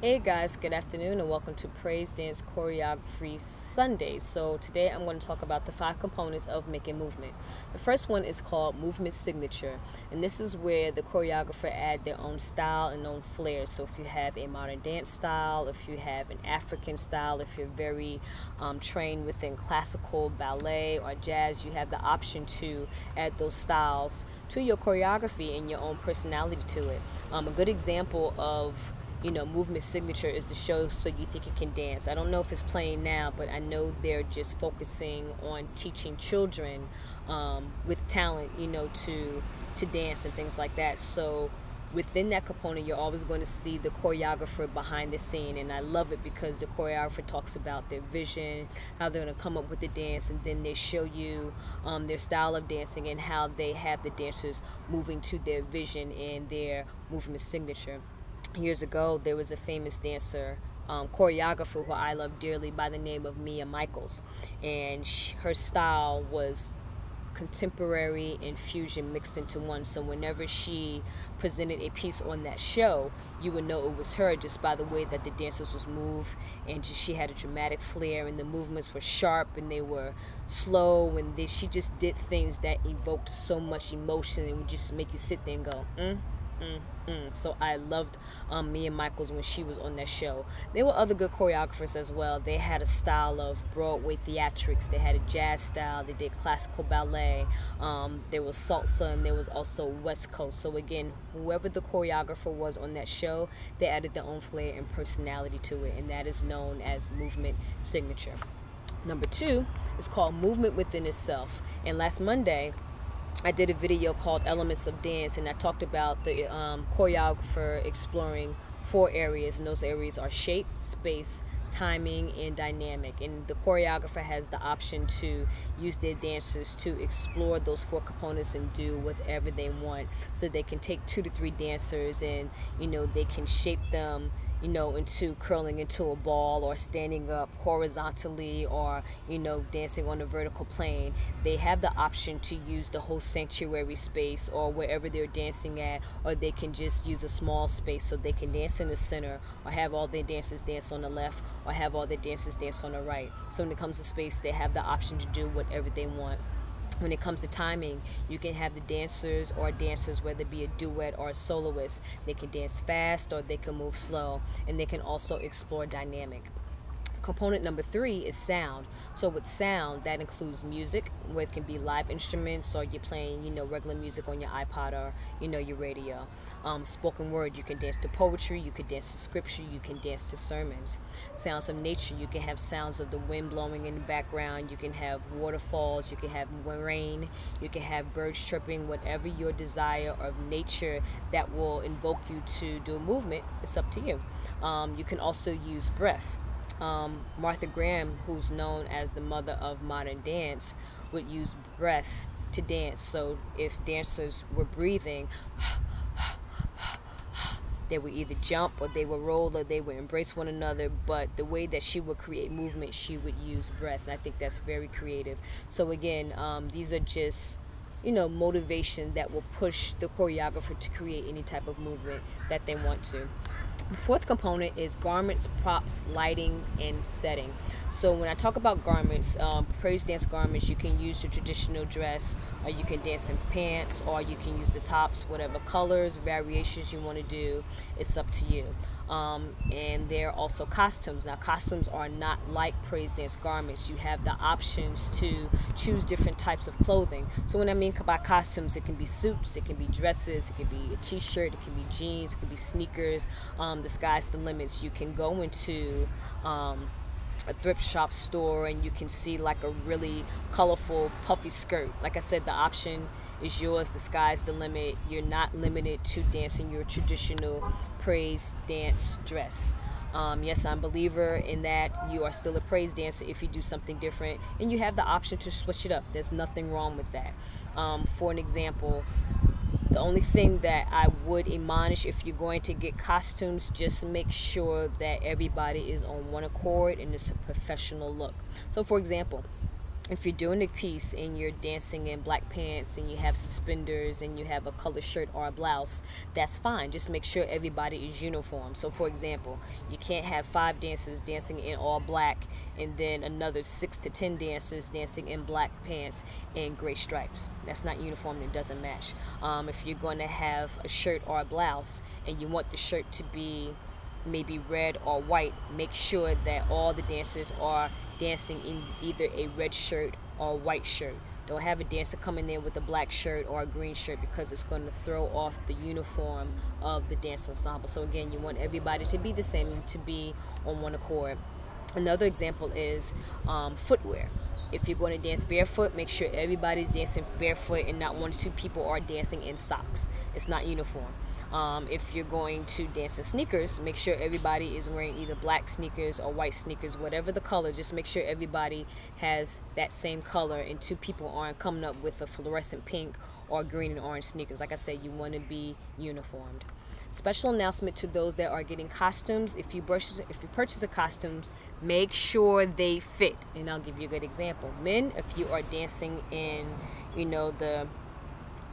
Hey guys, good afternoon and welcome to Praise Dance Choreography Sunday. So today I'm going to talk about the 5 components of making movement. The first one is called movement signature, and this is where the choreographer add their own style and own flair. So if you have a modern dance style, if you have an African style, if you're very trained within classical ballet or jazz, you have the option to add those styles to your choreography and your own personality to it. A good example of movement signature is the show So You Think You Can Dance. I don't know if it's playing now, but I know they're just focusing on teaching children with talent, to dance and things like that. So within that component, you're always going to see the choreographer behind the scene, and I love it because the choreographer talks about their vision, how they're going to come up with the dance, and then they show you their style of dancing and how they have the dancers moving to their vision and their movement signature. Years ago, there was a famous dancer, choreographer who I love dearly by the name of Mia Michaels, and her style was contemporary and fusion mixed into one. So whenever she presented a piece on that show, you would know it was her just by the way that the dancers was move, and she had a dramatic flair, and the movements were sharp and they were slow, and she just did things that evoked so much emotion and would just make you sit there and go So I loved Mia Michaels when she was on that show. There were other good choreographers as well. They had a style of Broadway theatrics. They had a jazz style. They did classical ballet. There was salsa, and there was also West Coast. So again, whoever the choreographer was on that show, they added their own flair and personality to it, and that is known as movement signature. Number 2 is called movement within itself. And last Monday, I did a video called Elements of Dance, and I talked about the choreographer exploring 4 areas, and those areas are shape, space, timing, and dynamic. And the choreographer has the option to use their dancers to explore those 4 components and do whatever they want. So they can take 2 to 3 dancers and they can shape them into curling into a ball, or standing up horizontally, or dancing on a vertical plane. They have the option to use the whole sanctuary space or wherever they're dancing at, or they can just use a small space, so they can dance in the center, or have all their dancers dance on the left, or have all their dancers dance on the right. So when it comes to space, they have the option to do whatever they want. When it comes to timing, you can have the dancers, whether it be a duet or a soloist. They can dance fast or they can move slow, and they can also explore dynamic. Component number 3 is sound. So with sound, that includes music, where it can be live instruments, or you're playing, regular music on your iPod or, your radio. Spoken word, you can dance to poetry, you can dance to scripture, you can dance to sermons. Sounds of nature, you can have sounds of the wind blowing in the background, you can have waterfalls, you can have rain, you can have birds chirping, whatever your desire of nature that will invoke you to do a movement, it's up to you. You can also use breath. Martha Graham, who's known as the mother of modern dance, would use breath to dance. So if dancers were breathing, they would either jump, or they would roll, or they would embrace one another. But the way that she would create movement, she would use breath, and I think that's very creative. So again, these are just motivation that will push the choreographer to create any type of movement that they want to. The 4th component is garments, props, lighting, and setting. So when I talk about garments, praise dance garments, you can use your traditional dress, or you can dance in pants, or you can use the tops, whatever colors, variations you want to do, it's up to you. And there are also costumes. Now, costumes are not like praise dance garments. You have the options to choose different types of clothing. So when I mean by costumes, it can be suits, it can be dresses, it can be a t-shirt, it can be jeans, it can be sneakers. The sky's the limits. You can go into a thrift shop store, and you can see like a really colorful puffy skirt. Like I said, the option is yours. The sky's the limit. You're not limited to dancing your traditional praise dance dress. Yes, I'm a believer in that you are still a praise dancer if you do something different, and you have the option to switch it up. There's nothing wrong with that. For an example, the only thing that I would admonish, if you're going to get costumes, just make sure that everybody is on one accord and it's a professional look. So for example, if you're doing a piece and you're dancing in black pants and you have suspenders and you have a colored shirt or a blouse, that's fine. Just make sure everybody is uniform. So for example, you can't have 5 dancers dancing in all black and then another 6 to 10 dancers dancing in black pants and gray stripes. That's not uniform and it doesn't match. If you're going to have a shirt or a blouse and you want the shirt to be maybe red or white, make sure that all the dancers are dancing in either a red shirt or a white shirt. Don't have a dancer come in there with a black shirt or a green shirt because it's going to throw off the uniform of the dance ensemble. So again, you want everybody to be the same and to be on one accord. Another example is footwear. If you're going to dance barefoot, make sure everybody's dancing barefoot and not 1 or 2 people are dancing in socks. It's not uniform. If you're going to dance in sneakers, make sure everybody is wearing either black sneakers or white sneakers, whatever the color. Just make sure everybody has that same color and 2 people aren't coming up with a fluorescent pink or green and orange sneakers. Like I said, you want to be uniformed. Special announcement to those that are getting costumes: if you purchase a costumes, make sure they fit. And I'll give you a good example. Men, if you are dancing in,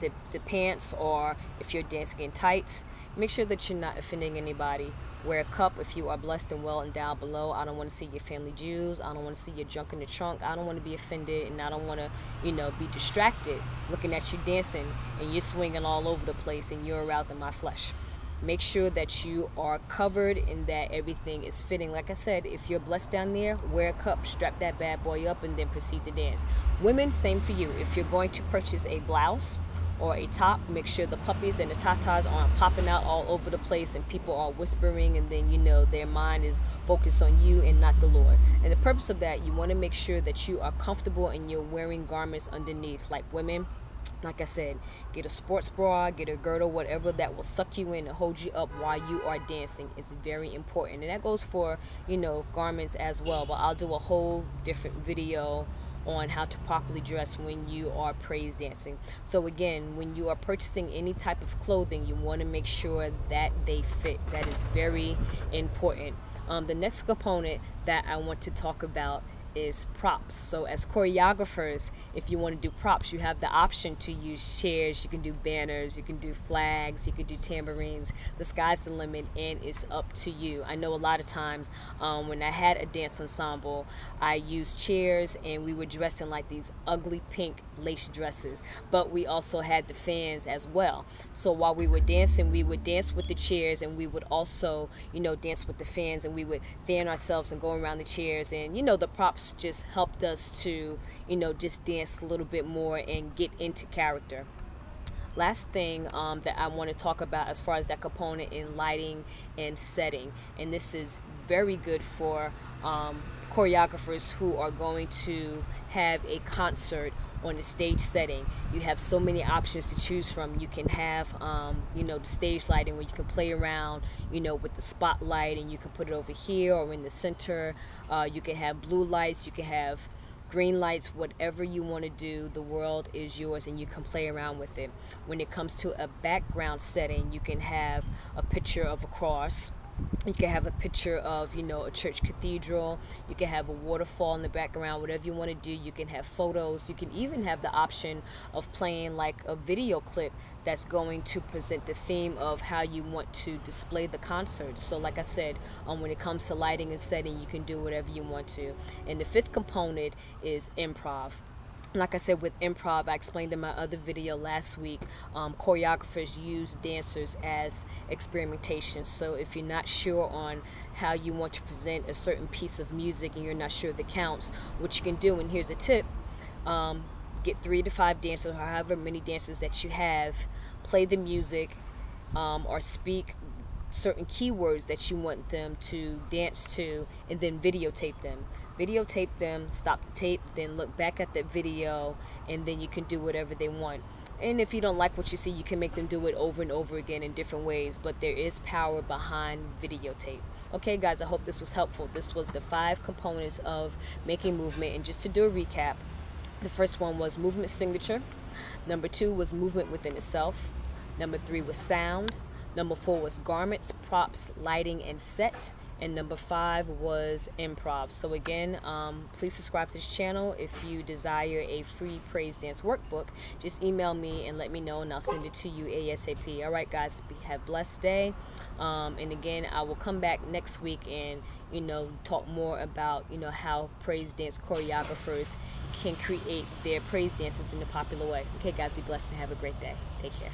the pants, or if you're dancing in tights, make sure that you're not offending anybody. Wear a cup if you are blessed and well endowed below. I don't want to see your family jewels. I don't want to see your junk in the trunk. I don't want to be offended, and I don't want to, be distracted looking at you dancing and you're swinging all over the place and you're arousing my flesh. Make sure that you are covered and that everything is fitting. Like I said, if you're blessed down there, wear a cup, strap that bad boy up, and then proceed to dance. Women, same for you. If you're going to purchase a blouse or a top, make sure the puppies and the tatas aren't popping out all over the place and people are whispering, and then their mind is focused on you and not the Lord. And the purpose of that, you want to make sure that you are comfortable and you're wearing garments underneath. Like women, like I said, get a sports bra, get a girdle, whatever that will suck you in and hold you up while you are dancing. It's very important. And that goes for, garments as well. But I'll do a whole different video on how to properly dress when you are praise dancing. So again, when you are purchasing any type of clothing, you want to make sure that they fit. That is very important. The next component that I want to talk about is props. So as choreographers, if you want to do props, you have the option to use chairs, you can do banners, you can do flags, you can do tambourines. The sky's the limit and it's up to you. I know a lot of times when I had a dance ensemble, I used chairs and we were dressed in like these ugly pink lace dresses, but we also had the fans as well. So while we were dancing, we would dance with the chairs and we would also, dance with the fans, and we would fan ourselves and go around the chairs, and the props just helped us to just dance a little bit more and get into character. Last thing that I want to talk about as far as that component in lighting and setting, and this is very good for choreographers who are going to have a concert on the stage setting. You have so many options to choose from. You can have the stage lighting where you can play around with the spotlight, and you can put it over here or in the center. You can have blue lights, you can have green lights, whatever you want to do. The world is yours and you can play around with it. When it comes to a background setting, you can have a picture of a cross. You can have a picture of, a church cathedral. You can have a waterfall in the background, whatever you want to do. You can have photos. You can even have the option of playing like a video clip that's going to present the theme of how you want to display the concert. So like I said, when it comes to lighting and setting, you can do whatever you want to. And the 5th component is improv. Like I said, with improv, I explained in my other video last week, choreographers use dancers as experimentation. So if you're not sure on how you want to present a certain piece of music and you're not sure of the counts, what you can do, and here's a tip, get 3 to 5 dancers, or however many dancers that you have, play the music or speak certain keywords that you want them to dance to, and then videotape them. Videotape them, stop the tape, then look back at that video, and then you can do whatever they want. And if you don't like what you see, you can make them do it over and over again in different ways, but there is power behind videotape. Okay guys, I hope this was helpful. This was the 5 components of making movement, and just to do a recap, the first one was movement signature. Number 2 was movement within itself. Number 3 was sound. Number 4 was garments, props, lighting, and set. and number 5 was improv. So again, please subscribe to this channel. If you desire a free praise dance workbook, just email me and let me know, and I'll send it to you ASAP. All right, guys, have a blessed day. And again, I will come back next week and talk more about how praise dance choreographers can create their praise dances in a popular way. Okay, guys, be blessed and have a great day. Take care.